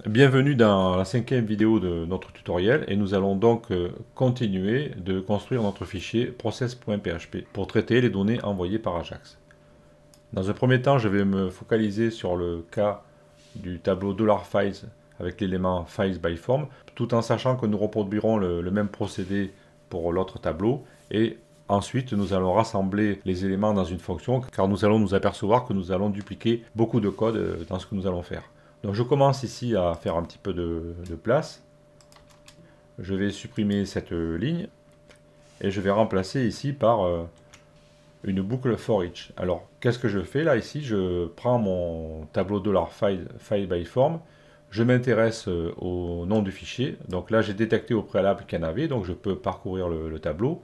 Bienvenue dans la cinquième vidéo de notre tutoriel et nous allons donc continuer de construire notre fichier process.php pour traiter les données envoyées par Ajax. Dans un premier temps, je vais me focaliser sur le cas du tableau $files avec l'élément files by form, tout en sachant que nous reproduirons le même procédé pour l'autre tableau et ensuite nous allons rassembler les éléments dans une fonction car nous allons nous apercevoir que nous allons dupliquer beaucoup de code dans ce que nous allons faire. Donc je commence ici à faire un petit peu de place. Je vais supprimer cette ligne et je vais remplacer ici par une boucle for each. Alors qu'est-ce que je fais là ici? Je prends mon tableau $file by form, je m'intéresse au nom du fichier. Donc là j'ai détecté au préalable qu'il y en avait, donc je peux parcourir le tableau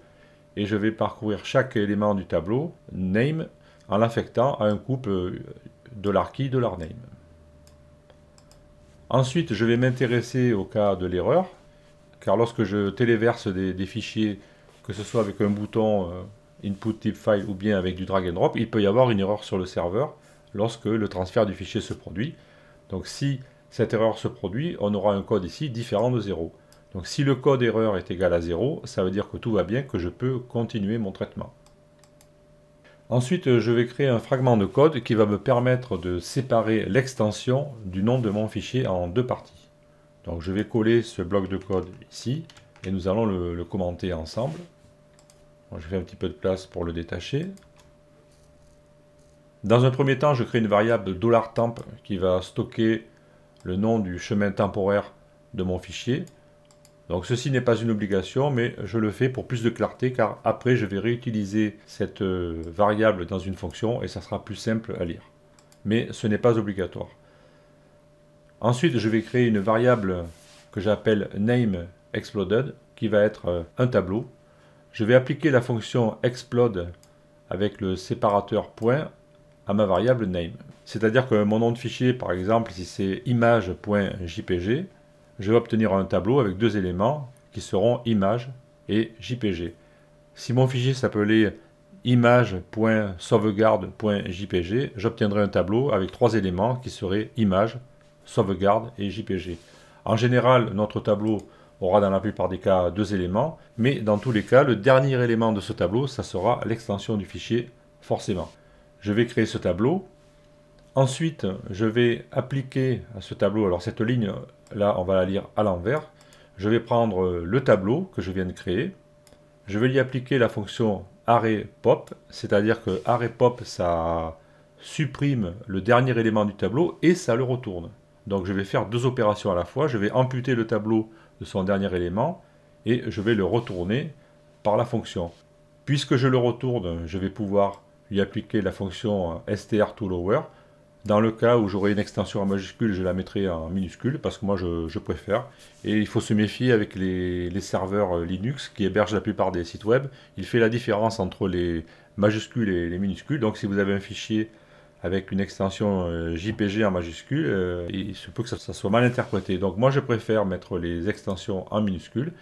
et je vais parcourir chaque élément du tableau name en l'affectant à un couple $key, $name. Ensuite, je vais m'intéresser au cas de l'erreur, car lorsque je téléverse des fichiers, que ce soit avec un bouton input type file ou bien avec du drag and drop, il peut y avoir une erreur sur le serveur lorsque le transfert du fichier se produit. Donc si cette erreur se produit, on aura un code ici différent de 0. Donc si le code erreur est égal à 0, ça veut dire que tout va bien, que je peux continuer mon traitement. Ensuite, je vais créer un fragment de code qui va me permettre de séparer l'extension du nom de mon fichier en deux parties. Donc je vais coller ce bloc de code ici et nous allons le commenter ensemble. Donc, je fais un petit peu de place pour le détacher. Dans un premier temps, je crée une variable $temp qui va stocker le nom du chemin temporaire de mon fichier. Donc ceci n'est pas une obligation, mais je le fais pour plus de clarté, car après je vais réutiliser cette variable dans une fonction et ça sera plus simple à lire. Mais ce n'est pas obligatoire. Ensuite, je vais créer une variable que j'appelle nameExploded, qui va être un tableau. Je vais appliquer la fonction explode avec le séparateur point à ma variable name. C'est-à-dire que mon nom de fichier, par exemple, si c'est image.jpg, je vais obtenir un tableau avec deux éléments qui seront image et jpg. Si mon fichier s'appelait image.sauvegarde.jpg, j'obtiendrai un tableau avec trois éléments qui seraient image, sauvegarde et jpg. En général, notre tableau aura dans la plupart des cas deux éléments, mais dans tous les cas, le dernier élément de ce tableau, ça sera l'extension du fichier, forcément. Je vais créer ce tableau. Ensuite, je vais appliquer à ce tableau, alors cette ligne, là, on va la lire à l'envers. Je vais prendre le tableau que je viens de créer. Je vais y appliquer la fonction arrayPop, c'est-à-dire que arrayPop, ça supprime le dernier élément du tableau et ça le retourne. Donc je vais faire deux opérations à la fois. Je vais amputer le tableau de son dernier élément et je vais le retourner par la fonction. Puisque je le retourne, je vais pouvoir lui appliquer la fonction str2lower. Dans le cas où j'aurai une extension en majuscule, je la mettrai en minuscule parce que moi je préfère. Et il faut se méfier avec les serveurs Linux qui hébergent la plupart des sites web. Il fait la différence entre les majuscules et les minuscules. Donc si vous avez un fichier avec une extension JPG en majuscule, il se peut que ça soit mal interprété. Donc moi je préfère mettre les extensions en minuscule.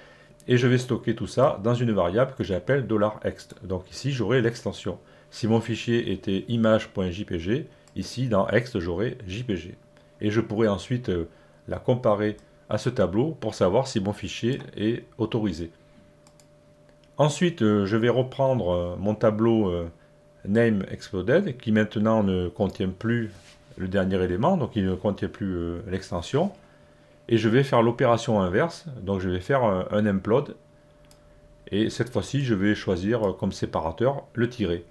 Et je vais stocker tout ça dans une variable que j'appelle $ext. Donc ici j'aurai l'extension. Si mon fichier était image.jpg, ici, dans ext, j'aurai JPG. Et je pourrai ensuite la comparer à ce tableau pour savoir si mon fichier est autorisé. Ensuite, je vais reprendre mon tableau nameExploded, qui maintenant ne contient plus le dernier élément, donc il ne contient plus l'extension. Et je vais faire l'opération inverse, donc je vais faire un implode. Et cette fois-ci, je vais choisir comme séparateur le tiret.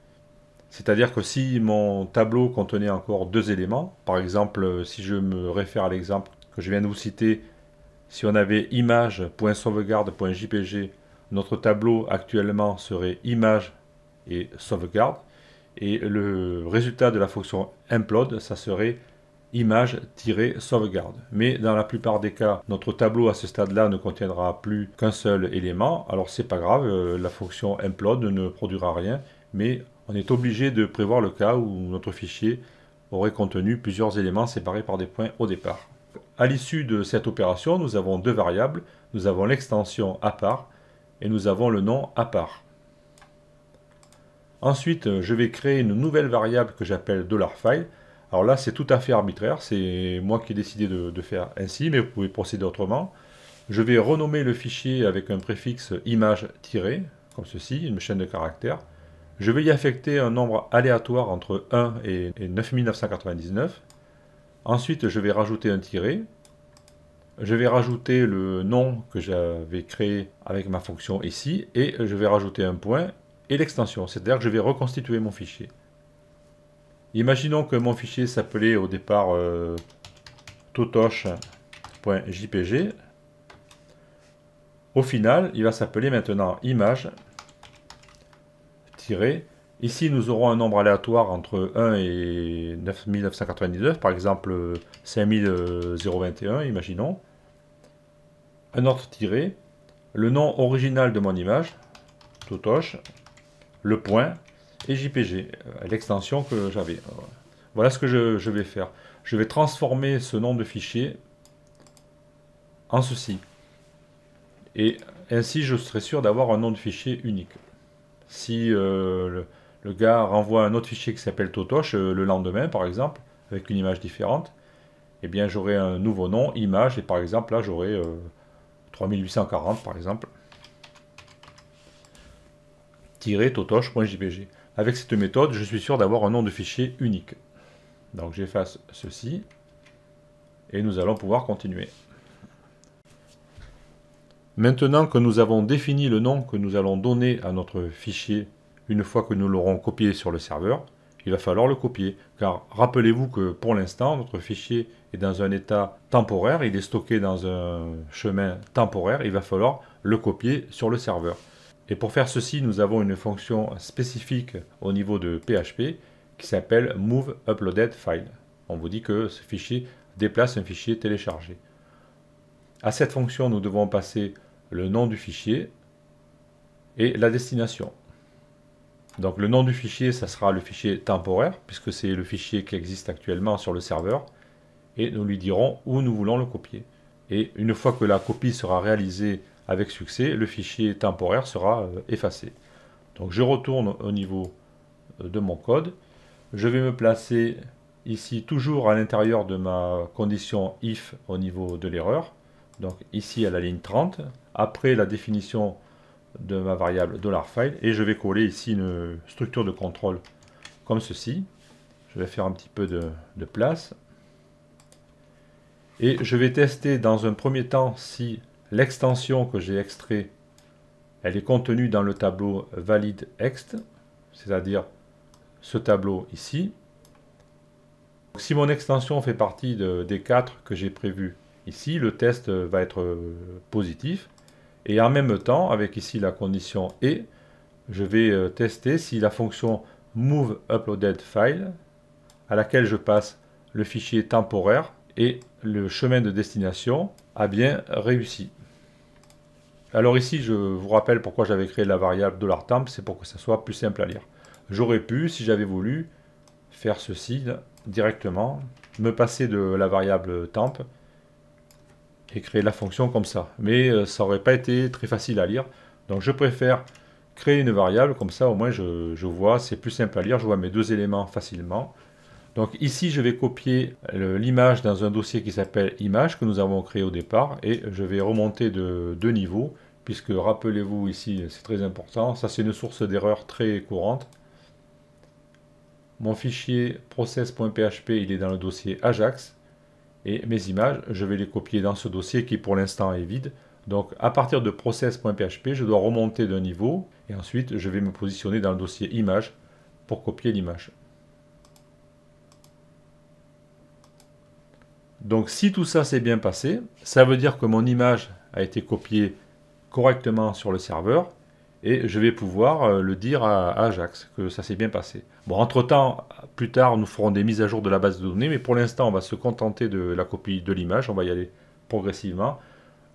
C'est-à-dire que si mon tableau contenait encore deux éléments, par exemple, si je me réfère à l'exemple que je viens de vous citer, si on avait image.sauvegarde.jpg, notre tableau actuellement serait image et sauvegarde, et le résultat de la fonction implode, ça serait image-sauvegarde. Mais dans la plupart des cas, notre tableau à ce stade-là ne contiendra plus qu'un seul élément, alors c'est pas grave, la fonction implode ne produira rien, mais on est obligé de prévoir le cas où notre fichier aurait contenu plusieurs éléments séparés par des points au départ. À l'issue de cette opération, nous avons deux variables. Nous avons l'extension à part et nous avons le nom à part. Ensuite, je vais créer une nouvelle variable que j'appelle $file Alors là, c'est tout à fait arbitraire, c'est moi qui ai décidé de faire ainsi, mais vous pouvez procéder autrement. Je vais renommer le fichier avec un préfixe image tiré, comme ceci, une chaîne de caractères. Je vais y affecter un nombre aléatoire entre 1 et 9999. Ensuite, je vais rajouter un tiret. Je vais rajouter le nom que j'avais créé avec ma fonction ici, et je vais rajouter un point et l'extension, c'est-à-dire que je vais reconstituer mon fichier. Imaginons que mon fichier s'appelait au départ totoche.jpg. Au final, il va s'appeler maintenant image. Ici, nous aurons un nombre aléatoire entre 1 et 9999, par exemple 5021, imaginons. Un autre tiré, le nom original de mon image, totoche, le point, et JPG, l'extension que j'avais. Voilà ce que je vais faire. Je vais transformer ce nom de fichier en ceci. Et ainsi, je serai sûr d'avoir un nom de fichier unique. Si le gars renvoie un autre fichier qui s'appelle Totoche le lendemain, par exemple, avec une image différente, eh bien j'aurai un nouveau nom, image, et par exemple là j'aurai 3840 par exemple, totoche.jpg. Avec cette méthode, je suis sûr d'avoir un nom de fichier unique. Donc j'efface ceci, et nous allons pouvoir continuer. Maintenant que nous avons défini le nom que nous allons donner à notre fichier une fois que nous l'aurons copié sur le serveur, il va falloir le copier. Car rappelez-vous que pour l'instant, notre fichier est dans un état temporaire, il est stocké dans un chemin temporaire, il va falloir le copier sur le serveur. Et pour faire ceci, nous avons une fonction spécifique au niveau de PHP qui s'appelle moveUploadedFile. On vous dit que ce fichier déplace un fichier téléchargé. À cette fonction, nous devons passer le nom du fichier et la destination. Donc le nom du fichier, ça sera le fichier temporaire, puisque c'est le fichier qui existe actuellement sur le serveur, et nous lui dirons où nous voulons le copier. Et une fois que la copie sera réalisée avec succès, le fichier temporaire sera effacé. Donc je retourne au niveau de mon code. Je vais me placer ici toujours à l'intérieur de ma condition if au niveau de l'erreur. Donc ici à la ligne 30, après la définition de ma variable $file, et je vais coller ici une structure de contrôle comme ceci. Je vais faire un petit peu de place. Et je vais tester dans un premier temps si l'extension que j'ai extrait, elle est contenue dans le tableau valideExt, c'est-à-dire ce tableau ici. Si mon extension fait partie des 4 que j'ai prévus ici, le test va être positif. Et en même temps, avec ici la condition et, je vais tester si la fonction moveUploadedFile, à laquelle je passe le fichier temporaire et le chemin de destination, a bien réussi. Alors ici, je vous rappelle pourquoi j'avais créé la variable $temp, c'est pour que ça soit plus simple à lire. J'aurais pu, si j'avais voulu, faire ceci directement, me passer de la variable temp et créer la fonction comme ça. Mais ça n'aurait pas été très facile à lire. Donc je préfère créer une variable, comme ça au moins je vois, c'est plus simple à lire, je vois mes deux éléments facilement. Donc ici je vais copier l'image dans un dossier qui s'appelle image que nous avons créé au départ et je vais remonter de 2 niveaux, puisque rappelez-vous ici, c'est très important, ça c'est une source d'erreur très courante. Mon fichier process.php il est dans le dossier Ajax. Et mes images, je vais les copier dans ce dossier qui pour l'instant est vide. Donc à partir de process.php, je dois remonter d'un niveau et ensuite je vais me positionner dans le dossier image pour copier l'image. Donc si tout ça s'est bien passé, ça veut dire que mon image a été copiée correctement sur le serveur et je vais pouvoir le dire à Ajax que ça s'est bien passé. Bon, entre-temps, plus tard, nous ferons des mises à jour de la base de données, mais pour l'instant, on va se contenter de la copie de l'image, on va y aller progressivement.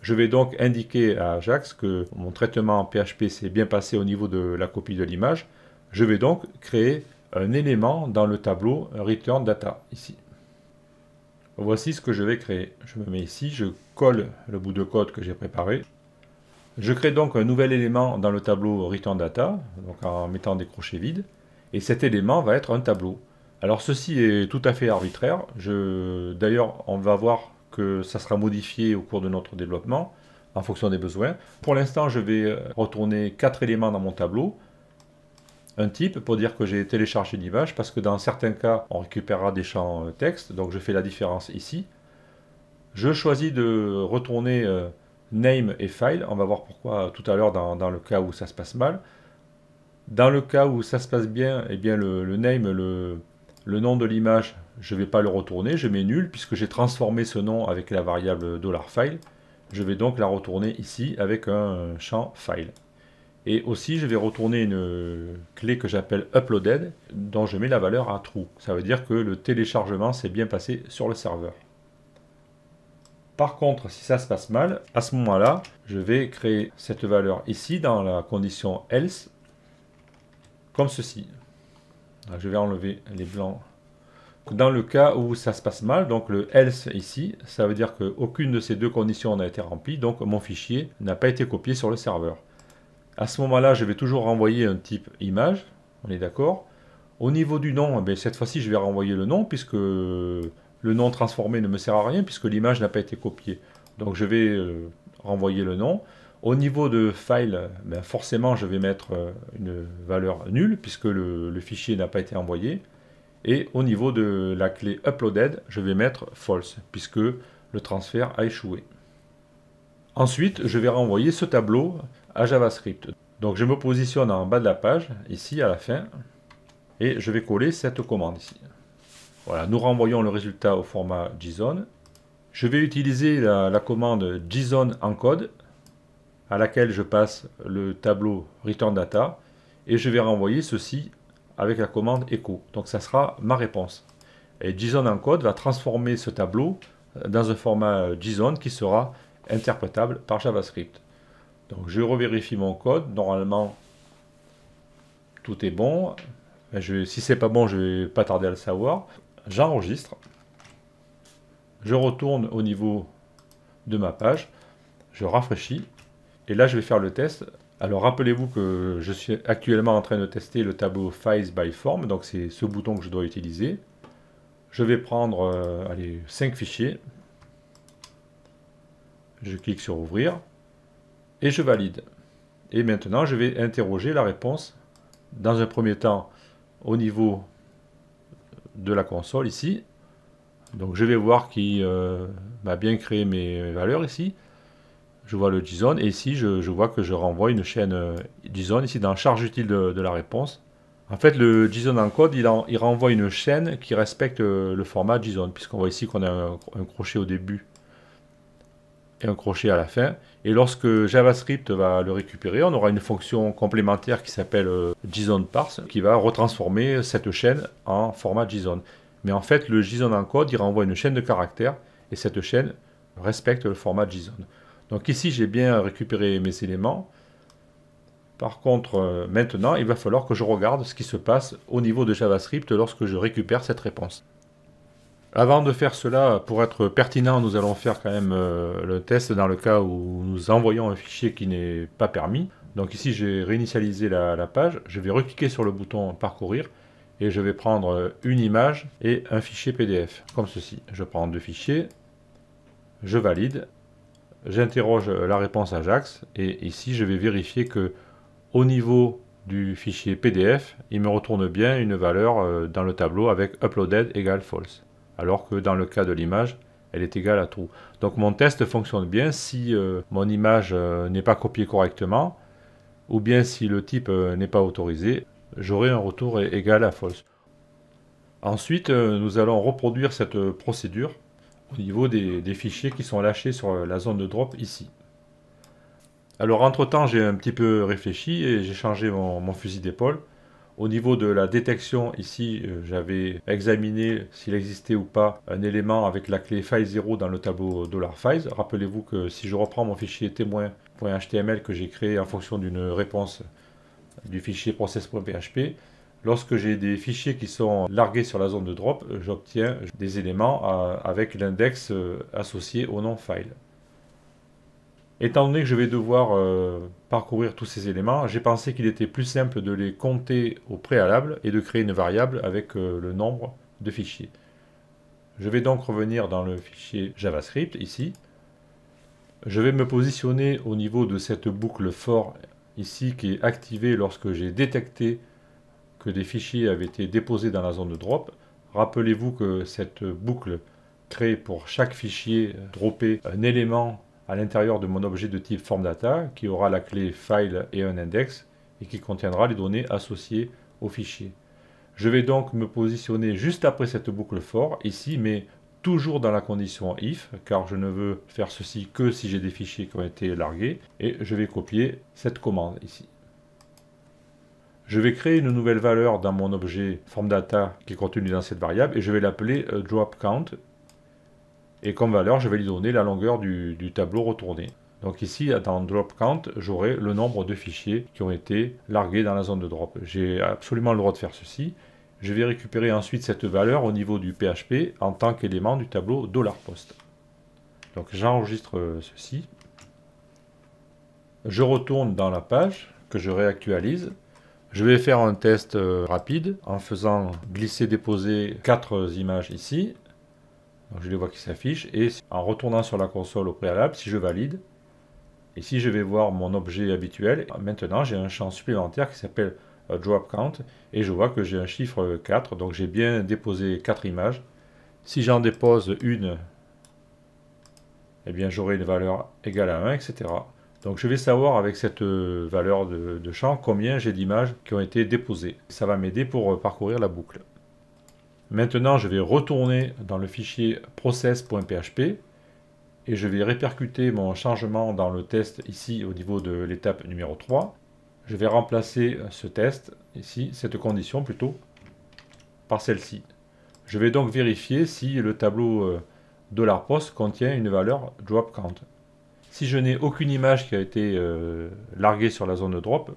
Je vais donc indiquer à Ajax que mon traitement PHP s'est bien passé au niveau de la copie de l'image. Je vais donc créer un élément dans le tableau Return Data, ici. Voici ce que je vais créer. Je me mets ici, je colle le bout de code que j'ai préparé. Je crée donc un nouvel élément dans le tableau Return Data, donc en mettant des crochets vides, et cet élément va être un tableau. Alors ceci est tout à fait arbitraire. D'ailleurs, on va voir que ça sera modifié au cours de notre développement en fonction des besoins. Pour l'instant, je vais retourner 4 éléments dans mon tableau. Un type pour dire que j'ai téléchargé l'image, parce que dans certains cas, on récupérera des champs texte, donc je fais la différence ici. Je choisis de retourner name et file. On va voir pourquoi tout à l'heure dans le cas où ça se passe mal. Dans le cas où ça se passe bien, eh bien le name, le nom de l'image, je ne vais pas le retourner, je mets nul puisque j'ai transformé ce nom avec la variable $file. Je vais donc la retourner ici avec un champ file. Et aussi, je vais retourner une clé que j'appelle uploaded, dont je mets la valeur à true. Ça veut dire que le téléchargement s'est bien passé sur le serveur. Par contre, si ça se passe mal, à ce moment-là, je vais créer cette valeur ici dans la condition else, comme ceci. Donc, je vais enlever les blancs. Dans le cas où ça se passe mal, donc le else ici, ça veut dire qu'aucune de ces deux conditions n'a été remplie, donc mon fichier n'a pas été copié sur le serveur. À ce moment-là, je vais toujours renvoyer un type image, on est d'accord. Au niveau du nom, cette fois-ci, je vais renvoyer le nom, puisque le nom transformé ne me sert à rien, puisque l'image n'a pas été copiée. Donc je vais renvoyer le nom. Au niveau de file, forcément, je vais mettre une valeur nulle, puisque le fichier n'a pas été envoyé. Et au niveau de la clé uploaded, je vais mettre false, puisque le transfert a échoué. Ensuite, je vais renvoyer ce tableau à JavaScript. Donc je me positionne en bas de la page, ici à la fin, et je vais coller cette commande ici. Voilà, nous renvoyons le résultat au format JSON. Je vais utiliser la commande JSON encode, à laquelle je passe le tableau return data, et je vais renvoyer ceci avec la commande echo. Donc ça sera ma réponse. Et JSON encode va transformer ce tableau dans un format JSON qui sera interprétable par JavaScript. Donc je revérifie mon code. Normalement, tout est bon. Si c'est pas bon, je vais pas tarder à le savoir. J'enregistre. Je retourne au niveau de ma page. Je rafraîchis. Et là, je vais faire le test. Alors rappelez-vous que je suis actuellement en train de tester le tableau Files by Form. Donc c'est ce bouton que je dois utiliser. Je vais prendre 5 fichiers. Je clique sur ouvrir et je valide. Et maintenant, je vais interroger la réponse dans un premier temps au niveau de la console ici. Donc je vais voir qui m'a bien créé mes valeurs ici. Je vois le JSON et ici je vois que je renvoie une chaîne JSON ici dans charge utile de la réponse. En fait, le JSON encode, il renvoie une chaîne qui respecte le format JSON, puisqu'on voit ici qu'on a un crochet au début et un crochet à la fin. Et lorsque JavaScript va le récupérer, on aura une fonction complémentaire qui s'appelle JSON parse, qui va retransformer cette chaîne en format JSON. Mais en fait, le JSON encode, il renvoie une chaîne de caractères, et cette chaîne respecte le format JSON. Donc ici, j'ai bien récupéré mes éléments. Par contre, maintenant, il va falloir que je regarde ce qui se passe au niveau de JavaScript lorsque je récupère cette réponse. Avant de faire cela, pour être pertinent, nous allons faire quand même le test dans le cas où nous envoyons un fichier qui n'est pas permis. Donc ici, j'ai réinitialisé la page. Je vais recliquer sur le bouton parcourir et je vais prendre une image et un fichier PDF, comme ceci. Je prends 2 fichiers, je valide, j'interroge la réponse Ajax et ici, je vais vérifier que au niveau du fichier PDF, il me retourne bien une valeur dans le tableau avec uploaded égale false. Alors que dans le cas de l'image, elle est égale à true. Donc mon test fonctionne bien si mon image n'est pas copiée correctement, ou bien si le type n'est pas autorisé, j'aurai un retour égal à false. Ensuite, nous allons reproduire cette procédure au niveau des fichiers qui sont lâchés sur la zone de drop ici. Alors entre-temps, j'ai un petit peu réfléchi et j'ai changé mon fusil d'épaule. Au niveau de la détection, ici, j'avais examiné s'il existait ou pas un élément avec la clé file0 dans le tableau $files. Rappelez-vous que si je reprends mon fichier témoin.html que j'ai créé en fonction d'une réponse du fichier process.php, lorsque j'ai des fichiers qui sont largués sur la zone de drop, j'obtiens des éléments avec l'index associé au nom file. Étant donné que je vais devoir parcourir tous ces éléments, j'ai pensé qu'il était plus simple de les compter au préalable et de créer une variable avec le nombre de fichiers. Je vais donc revenir dans le fichier JavaScript ici. Je vais me positionner au niveau de cette boucle for ici qui est activée lorsque j'ai détecté que des fichiers avaient été déposés dans la zone de drop. Rappelez-vous que cette boucle crée pour chaque fichier droppé un élément à l'intérieur de mon objet de type FormData qui aura la clé file et un index et qui contiendra les données associées au fichier. Je vais donc me positionner juste après cette boucle for ici, mais toujours dans la condition if, car je ne veux faire ceci que si j'ai des fichiers qui ont été largués, et je vais copier cette commande ici. Je vais créer une nouvelle valeur dans mon objet FormData qui est contenu dans cette variable, et je vais l'appeler dropCount, et comme valeur, je vais lui donner la longueur du tableau retourné. Donc ici, dans dropCount, j'aurai le nombre de fichiers qui ont été largués dans la zone de drop. J'ai absolument le droit de faire ceci. Je vais récupérer ensuite cette valeur au niveau du PHP en tant qu'élément du tableau $post. Donc j'enregistre ceci. Je retourne dans la page que je réactualise. Je vais faire un test rapide en faisant glisser-déposer 4 images ici. Donc je les vois qui s'affichent, et en retournant sur la console au préalable, si je valide, ici je vais voir mon objet habituel. Maintenant j'ai un champ supplémentaire qui s'appelle drop count, et je vois que j'ai un chiffre 4, donc j'ai bien déposé 4 images. Si j'en dépose une, eh bien j'aurai une valeur égale à 1, etc. Donc je vais savoir avec cette valeur de champ combien j'ai d'images qui ont été déposées. Ça va m'aider pour parcourir la boucle. Maintenant, je vais retourner dans le fichier process.php et je vais répercuter mon changement dans le test ici au niveau de l'étape numéro 3. Je vais remplacer ce test, ici, cette condition plutôt, par celle-ci. Je vais donc vérifier si le tableau $post contient une valeur dropCount. Si je n'ai aucune image qui a été larguée sur la zone de drop,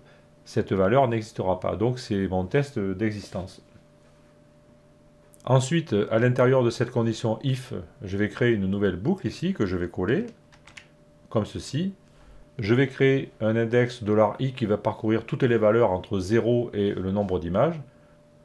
cette valeur n'existera pas. Donc c'est mon test d'existence. Ensuite, à l'intérieur de cette condition if, je vais créer une nouvelle boucle ici que je vais coller, comme ceci. Je vais créer un index $i qui va parcourir toutes les valeurs entre 0 et le nombre d'images.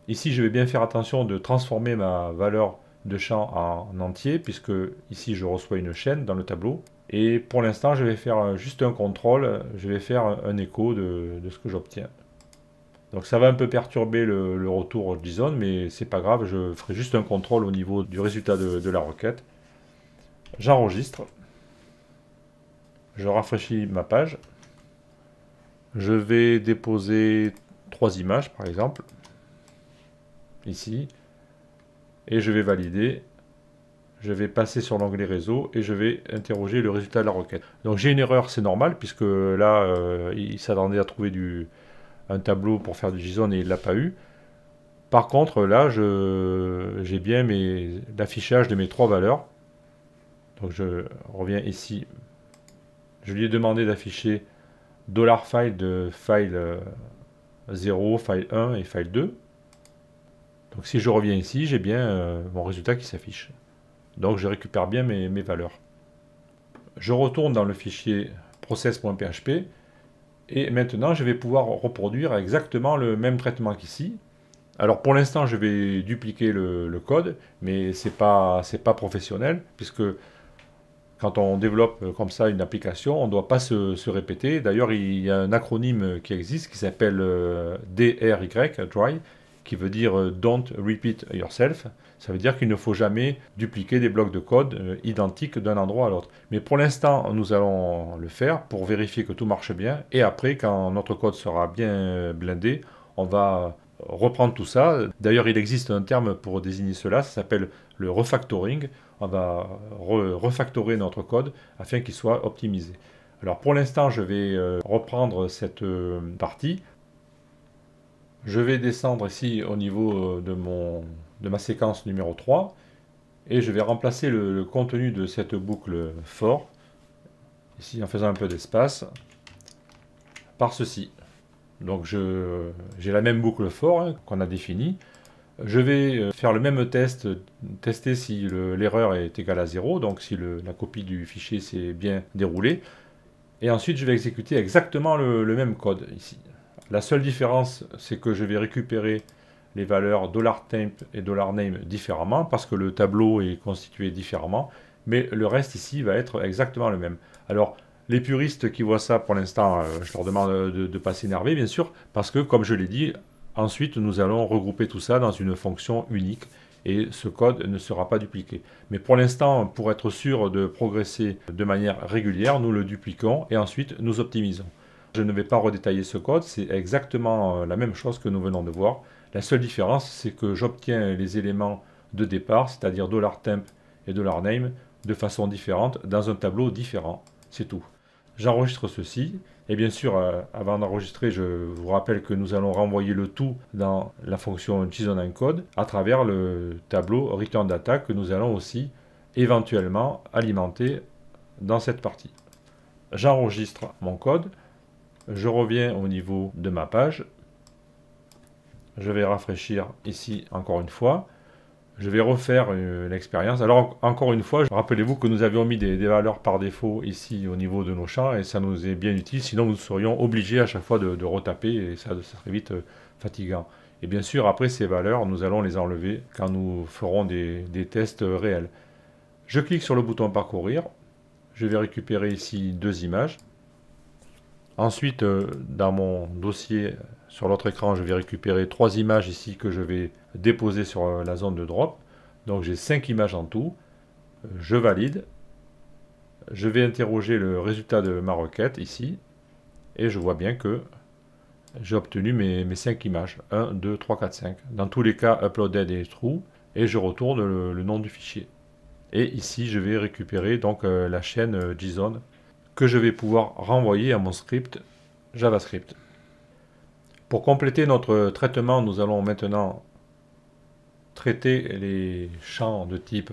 Ici, je vais bien faire attention de transformer ma valeur de champ en entier, puisque ici, je reçois une chaîne dans le tableau. Et pour l'instant, je vais faire juste un contrôle, je vais faire un écho de ce que j'obtiens. Donc ça va un peu perturber le retour JSON, mais c'est pas grave, je ferai juste un contrôle au niveau du résultat de la requête. J'enregistre. Je rafraîchis ma page. Je vais déposer 3 images par exemple, ici, et je vais valider. Je vais passer sur l'onglet réseau et je vais interroger le résultat de la requête. Donc j'ai une erreur, c'est normal, puisque là, il s'attendait à trouver un tableau pour faire du JSON et il ne l'a pas eu. Par contre, là, j'ai bien l'affichage de mes 3 valeurs. Donc je reviens ici. Je lui ai demandé d'afficher $file de file 0, file 1 et file 2. Donc si je reviens ici, j'ai bien mon résultat qui s'affiche. Donc je récupère bien mes valeurs. Je retourne dans le fichier process.php et maintenant je vais pouvoir reproduire exactement le même traitement qu'ici. Alors pour l'instant je vais dupliquer le code, mais c'est pas professionnel, puisque quand on développe comme ça une application, on ne doit pas se répéter. D'ailleurs il y a un acronyme qui existe qui s'appelle DRY, Dry, qui veut dire Don't Repeat Yourself. Ça veut dire qu'il ne faut jamais dupliquer des blocs de code identiques d'un endroit à l'autre. Mais pour l'instant, nous allons le faire pour vérifier que tout marche bien. Et après, quand notre code sera bien blindé, on va reprendre tout ça. D'ailleurs, il existe un terme pour désigner cela, ça s'appelle le refactoring. On va refactorer notre code afin qu'il soit optimisé. Alors pour l'instant, je vais reprendre cette partie. Je vais descendre ici au niveau de ma séquence numéro 3 et je vais remplacer le contenu de cette boucle for, ici en faisant un peu d'espace, par ceci. Donc j'ai la même boucle for qu'on a définie. Je vais faire le même test, tester si l'erreur est égale à 0, donc si la copie du fichier s'est bien déroulée. Et ensuite, je vais exécuter exactement le même code ici. La seule différence, c'est que je vais récupérer les valeurs $temp et $name différemment, parce que le tableau est constitué différemment, mais le reste ici va être exactement le même. Alors, les puristes qui voient ça, pour l'instant, je leur demande de ne pas s'énerver, bien sûr, parce que, comme je l'ai dit, ensuite, nous allons regrouper tout ça dans une fonction unique, et ce code ne sera pas dupliqué. Mais pour l'instant, pour être sûr de progresser de manière régulière, nous le dupliquons, et ensuite, nous optimisons. Je ne vais pas redétailler ce code, c'est exactement la même chose que nous venons de voir. La seule différence, c'est que j'obtiens les éléments de départ, c'est-à-dire $temp et $name, de façon différente, dans un tableau différent. C'est tout. J'enregistre ceci, et bien sûr, avant d'enregistrer, je vous rappelle que nous allons renvoyer le tout dans la fonction JSON-encode à travers le tableau return data que nous allons aussi éventuellement alimenter dans cette partie. J'enregistre mon code, je reviens au niveau de ma page, je vais rafraîchir ici encore une fois. Je vais refaire l'expérience. Alors, encore une fois, rappelez-vous que nous avions mis des valeurs par défaut ici au niveau de nos champs et ça nous est bien utile. Sinon, nous serions obligés à chaque fois de retaper et ça serait vite fatigant. Et bien sûr, après ces valeurs, nous allons les enlever quand nous ferons des tests réels. Je clique sur le bouton parcourir. Je vais récupérer ici 2 images. Ensuite, dans mon dossier, sur l'autre écran, je vais récupérer 3 images ici que je vais déposer sur la zone de drop. Donc j'ai 5 images en tout. Je valide. Je vais interroger le résultat de ma requête ici. Et je vois bien que j'ai obtenu mes 5 images. 1, 2, 3, 4, 5. Dans tous les cas, uploaded est true. Et je retourne le nom du fichier. Et ici, je vais récupérer donc la chaîne JSON que je vais pouvoir renvoyer à mon script JavaScript. Pour compléter notre traitement, nous allons maintenant traiter les champs de type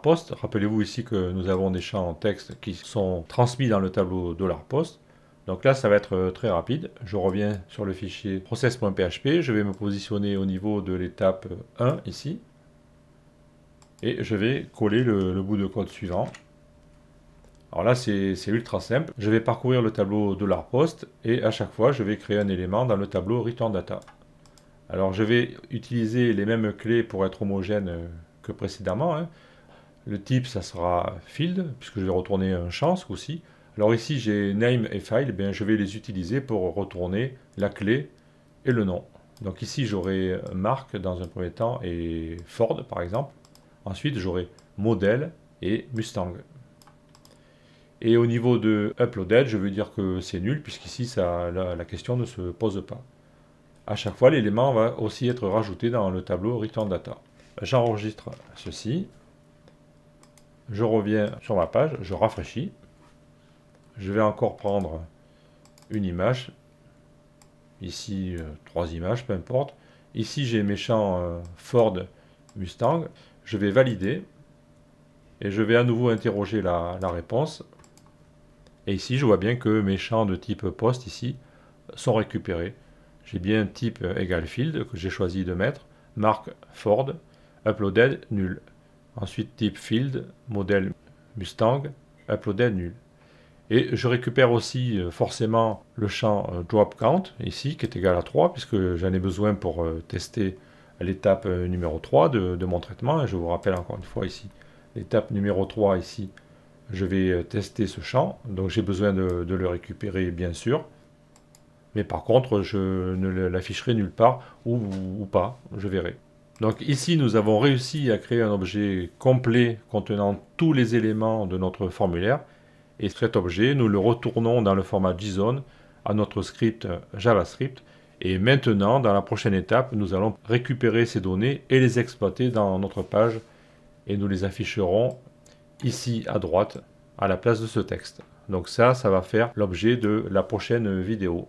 $post. Rappelez-vous ici que nous avons des champs en texte qui sont transmis dans le tableau $post. Donc là, ça va être très rapide. Je reviens sur le fichier process.php. Je vais me positionner au niveau de l'étape 1 ici. Et je vais coller le bout de code suivant. Alors là, c'est ultra simple. Je vais parcourir le tableau $post et à chaque fois, je vais créer un élément dans le tableau return data. Alors, je vais utiliser les mêmes clés pour être homogène que précédemment. Le type, ça sera field, puisque je vais retourner un champ ce coup-ci. Alors ici, j'ai name et file. Bien, je vais les utiliser pour retourner la clé et le nom. Donc ici, j'aurai Mark dans un premier temps et Ford, par exemple. Ensuite, j'aurai modèle et Mustang. Et au niveau de uploaded, je veux dire que c'est nul, puisqu'ici, la question ne se pose pas. À chaque fois, l'élément va aussi être rajouté dans le tableau return data. J'enregistre ceci. Je reviens sur ma page, je rafraîchis. Je vais encore prendre une image. Ici, 3 images, peu importe. Ici, j'ai mes champs Ford, Mustang. Je vais valider. Et je vais à nouveau interroger la réponse. Et ici, je vois bien que mes champs de type post ici sont récupérés. J'ai bien type égal field que j'ai choisi de mettre. Marque Ford, uploaded nul. Ensuite type field, modèle Mustang, uploaded nul. Et je récupère aussi forcément le champ drop count ici qui est égal à 3 puisque j'en ai besoin pour tester l'étape numéro 3 de mon traitement. Et je vous rappelle encore une fois ici, l'étape numéro 3 ici, je vais tester ce champ, donc j'ai besoin de le récupérer bien sûr. Mais par contre, je ne l'afficherai nulle part, ou pas, je verrai. Donc ici, nous avons réussi à créer un objet complet contenant tous les éléments de notre formulaire. Et cet objet, nous le retournons dans le format JSON à notre script JavaScript. Et maintenant, dans la prochaine étape, nous allons récupérer ces données et les exploiter dans notre page. Et nous les afficherons ici à droite, à la place de ce texte. Donc ça va faire l'objet de la prochaine vidéo.